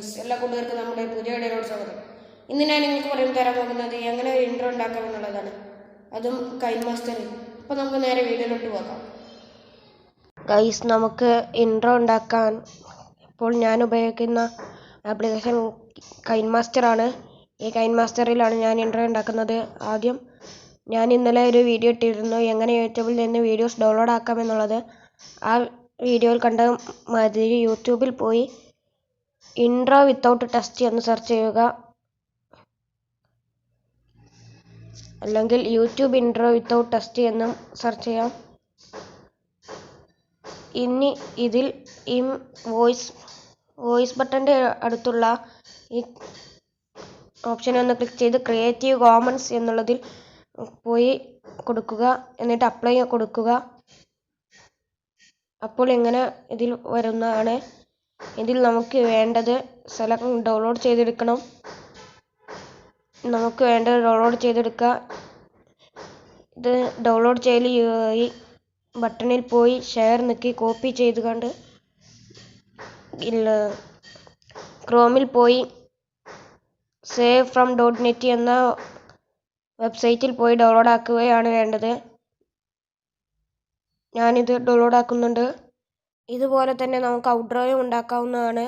Friends, എല്ലാ കൂട്ടുകാർക്കും നമ്മുടെ പുതിയ വീഡിയോയിലോട് സ്വാഗതം. ഇന്ന് ഞാൻ നിങ്ങൾക്ക് തരാൻ പോകുന്നത് എങ്ങനെ ഒരു ഇൻട്രോ ഉണ്ടാക്കാമെന്നുള്ളതാണ്, അതും കൈൻമാസ്റ്ററിൽ. അപ്പോൾ നമുക്ക് നേരെ വീഡിയോയിലോട്ട് പോകാം. ഗൈസ്, നമുക്ക് ഇൻട്രോ ഉണ്ടാക്കാൻ ഇപ്പോൾ ഞാൻ ഉപയോഗിക്കുന്ന ആപ്ലിക്കേഷൻ കൈൻമാസ്റ്ററാണ്. ഈ കൈൻമാസ്റ്ററിലാണ് ഞാൻ ഇൻട്രോ ഉണ്ടാക്കുന്നത്. ആദ്യം ഞാൻ ഇന്നലെ ഒരു വീഡിയോ ഇട്ടിരുന്നു, എങ്ങനെ യൂട്യൂബിൽ നിന്ന് വീഡിയോസ് ഡൗൺലോഡ് ആക്കാമെന്നുള്ളത്. ആ വീഡിയോയിൽ കണ്ട മാതിരി യൂട്യൂബിൽ പോയി ഇൻട്രോ വിത്തൗട്ട് ടെസ്റ്റ് എന്ന് സെർച്ച് ചെയ്യുക, അല്ലെങ്കിൽ യൂട്യൂബ് ഇൻട്രോ വിത്തൗട്ട് ടെസ്റ്റ് എന്നും സെർച്ച് ചെയ്യാം. ഇനി ഇതിൽ ഈ വോയിസ് ബട്ടൻ്റെ അടുത്തുള്ള ഈ ഓപ്ഷൻ ഒന്ന് ക്ലിക്ക് ചെയ്ത് ക്രിയേറ്റീവ് കോമൺസ് എന്നുള്ളതിൽ പോയി കൊടുക്കുക, എന്നിട്ട് അപ്ലൈ കൊടുക്കുക. അപ്പോൾ ഇങ്ങനെ ഇതിൽ വരുന്നതാണ്. ഇതിൽ നമുക്ക് വേണ്ടത് ഡൗൺലോഡ് ചെയ്തെടുക്കണം. നമുക്ക് വേണ്ടത് ഡൗൺലോഡ് ചെയ്തെടുക്കുക. ഇത് ഡൗൺലോഡ് ചെയ്യൽ ഈ ബട്ടണിൽ പോയി ഷെയർ നിൽക്കി കോപ്പി ചെയ്ത് കണ്ട് ക്രോമിൽ പോയി സേവ് ഫ്രം .net എന്ന വെബ്സൈറ്റിൽ പോയി ഡൗൺലോഡ് ആക്കുകയാണ് വേണ്ടത്. ഞാനിത് ഡൗൺലോഡ് ആക്കുന്നുണ്ട്. ഇതുപോലെ തന്നെ നമുക്ക് ഔട്ട്രോയും ഉണ്ടാക്കാവുന്നതാണ്.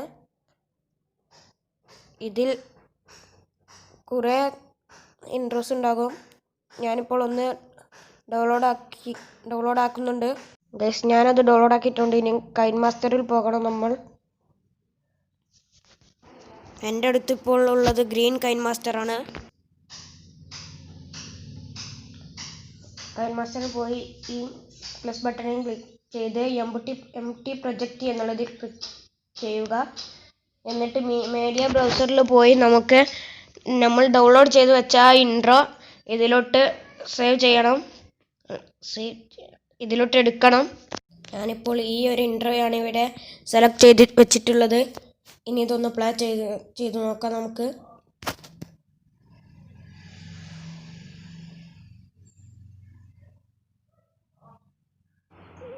ഇതിൽ കുറേ ഇൻട്രോസ് ഉണ്ടാകും. ഞാനിപ്പോൾ ഒന്ന് ഡൗൺലോഡ് ആക്കുന്നുണ്ട്. ഗൈസ്, ഞാനത് ഡൗൺലോഡ് ആക്കിയിട്ടുണ്ട്. ഇനി കൈൻമാസ്റ്ററിൽ പോകണം നമ്മൾ. എൻ്റെ അടുത്ത് ഇപ്പോൾ ഉള്ളത് ഗ്രീൻ കൈൻമാസ്റ്ററാണ്. കൈൻമാസ്റ്ററിൽ പോയി ഈ പ്ലസ് ബട്ടണിൽ ക്ലിക്ക് ചെയ്ത് എംടി പ്രൊജക്റ്റ് എന്നുള്ളതിൽ ക്ലിക്ക് ചെയ്യുക. എന്നിട്ട് മീഡിയ ബ്രൗസറിൽ പോയി നമ്മൾ ഡൗൺലോഡ് ചെയ്ത് വെച്ച ആ ഇൻട്രോ ഇതിലോട്ട് ഇതിലോട്ട് എടുക്കണം. ഞാനിപ്പോൾ ഈ ഒരു ഇൻട്രോയാണ് ഇവിടെ സെലക്ട് ചെയ്ത് വെച്ചിട്ടുള്ളത്. ഇനി ഇതൊന്ന് പ്ലേ ചെയ്ത് നോക്കാം നമുക്ക്.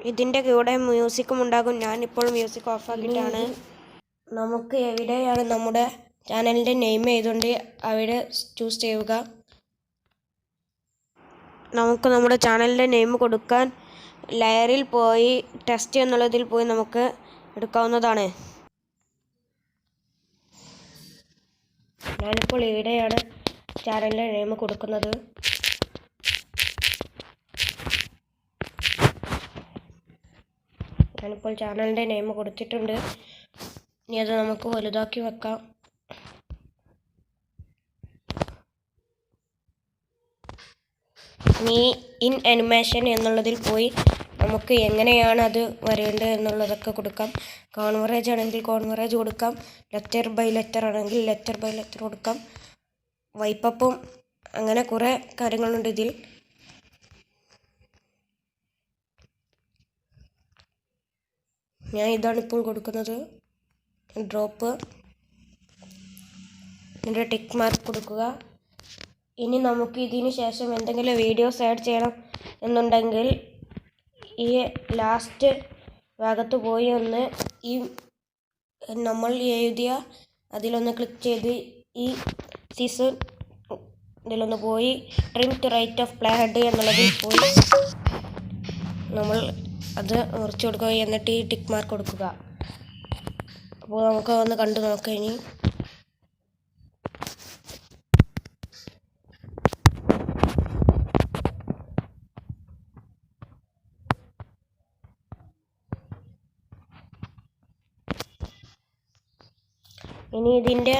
ഇതിൻ്റെ കൂടെ മ്യൂസിക്കും ഉണ്ടാകും. ഞാനിപ്പോൾ മ്യൂസിക് ഓഫാക്കിയിട്ടാണ്. നമുക്ക് എവിടെയാണ് നമ്മുടെ ചാനലിൻ്റെ നെയിം ചെയ്തുകൊണ്ട് അവിടെ ചൂസ് ചെയ്യുക. നമുക്ക് നമ്മുടെ ചാനലിൻ്റെ നെയിം കൊടുക്കാൻ ലെയറിൽ പോയി ടെസ്റ്റ് എന്നുള്ളതിൽ പോയി നമുക്ക് എടുക്കാവുന്നതാണ്. ഞാനിപ്പോൾ ഇവിടെയാണ് ചാനലിൻ്റെ നെയിം കൊടുക്കുന്നത്. ഞാനിപ്പോൾ ചാനലിൻ്റെ നെയിം കൊടുത്തിട്ടുണ്ട്. ഇനി അത് നമുക്ക് വലുതാക്കി വെക്കാം. ഇനി ഇൻ അനിമേഷൻ എന്നുള്ളതിൽ പോയി നമുക്ക് എങ്ങനെയാണ് അത് വരേണ്ടത് എന്നുള്ളതൊക്കെ കൊടുക്കാം. കോൺവറേജ് ആണെങ്കിൽ കോൺവറേജ് കൊടുക്കാം. ലെറ്റർ ബൈ ലെറ്റർ ആണെങ്കിൽ ലെറ്റർ ബൈ ലെറ്റർ കൊടുക്കാം. വൈപ്പപ്പും അങ്ങനെ കുറേ കാര്യങ്ങളുണ്ട് ഇതിൽ. ഞാൻ ഇതാണ് ഇപ്പോൾ കൊടുക്കുന്നത്. ഡ്രോപ്പ്, എന്നിട്ട് ടിക്ക് മാർക്ക് കൊടുക്കുക. ഇനി നമുക്ക് ഇതിന് ശേഷം എന്തെങ്കിലും വീഡിയോസ് ആഡ് ചെയ്യണം എന്നുണ്ടെങ്കിൽ ഈ ലാസ്റ്റ് ഭാഗത്ത് പോയി ഒന്ന് ഈ നമ്മൾ എഴുതിയ അതിലൊന്ന് ക്ലിക്ക് ചെയ്ത് ഈ സീസൺ ഇതിലൊന്ന് പോയി trim to right of play head എന്നുള്ളതിൽ പോയി നമ്മൾ അത് മുറിച്ച് കൊടുക്കുക. എന്നിട്ട് ഈ ടിക്ക് മാർക്ക് കൊടുക്കുക. അപ്പോൾ നമുക്ക് ഒന്ന് കണ്ടു നോക്കാം. ഇനി ഇതിൻ്റെ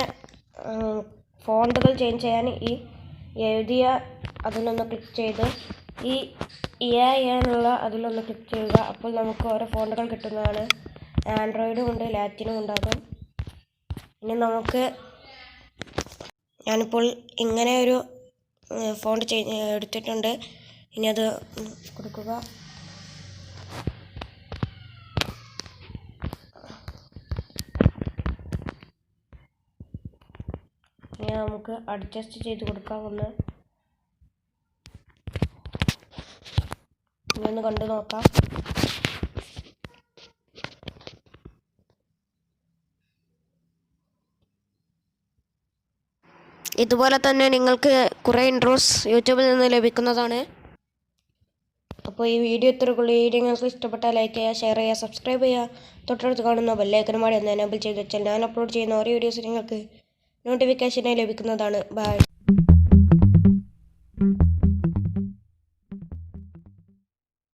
ഫോണ്ടുകൾ ചേഞ്ച് ചെയ്യാൻ ഈ എഴുതിയ അതിലൊന്ന് ക്ലിക്ക് ചെയ്ത് ഈ എന്നുള്ള അതിലൊന്ന് ക്ലിക്ക് ചെയ്യുക. അപ്പോൾ നമുക്ക് ഓരോ ഫോണ്ടുകൾ കിട്ടുന്നതാണ്. ആൻഡ്രോയിഡും ഉണ്ട്, ലാറ്റിനും ഉണ്ടാകും. ഇനി ഞാനിപ്പോൾ ഇങ്ങനെ ഒരു ഫോണ്ട് എടുത്തിട്ടുണ്ട്. ഇനി അത് കൊടുക്കുക. ഇനി നമുക്ക് അഡ്ജസ്റ്റ് ചെയ്ത് കൊടുക്കാം. ഒന്ന് കണ്ടു നോക്കാം. ഇതുപോലെ തന്നെ നിങ്ങൾക്ക് കുറേ ഇൻട്രോസ് യൂട്യൂബിൽ നിന്ന് ലഭിക്കുന്നതാണ്. അപ്പോൾ ഈ വീഡിയോ ഇത്രയുള്ളൂ. ഈ വീഡിയോ നിങ്ങൾക്ക് ഇഷ്ടപ്പെട്ടാൽ ലൈക്ക് ചെയ്യുക, ഷെയർ ചെയ്യുക, സബ്സ്ക്രൈബ് ചെയ്യുക. തൊട്ടടുത്ത് കാണുന്ന ബെല്ലൈക്കനും കൂടി ഒന്ന് എനേബിൾ ചെയ്ത് വെച്ചാൽ ഞാൻ അപ്ലോഡ് ചെയ്യുന്ന ഓരോ വീഡിയോസ് നിങ്ങൾക്ക് നോട്ടിഫിക്കേഷനായി ലഭിക്കുന്നതാണ്. ബൈ.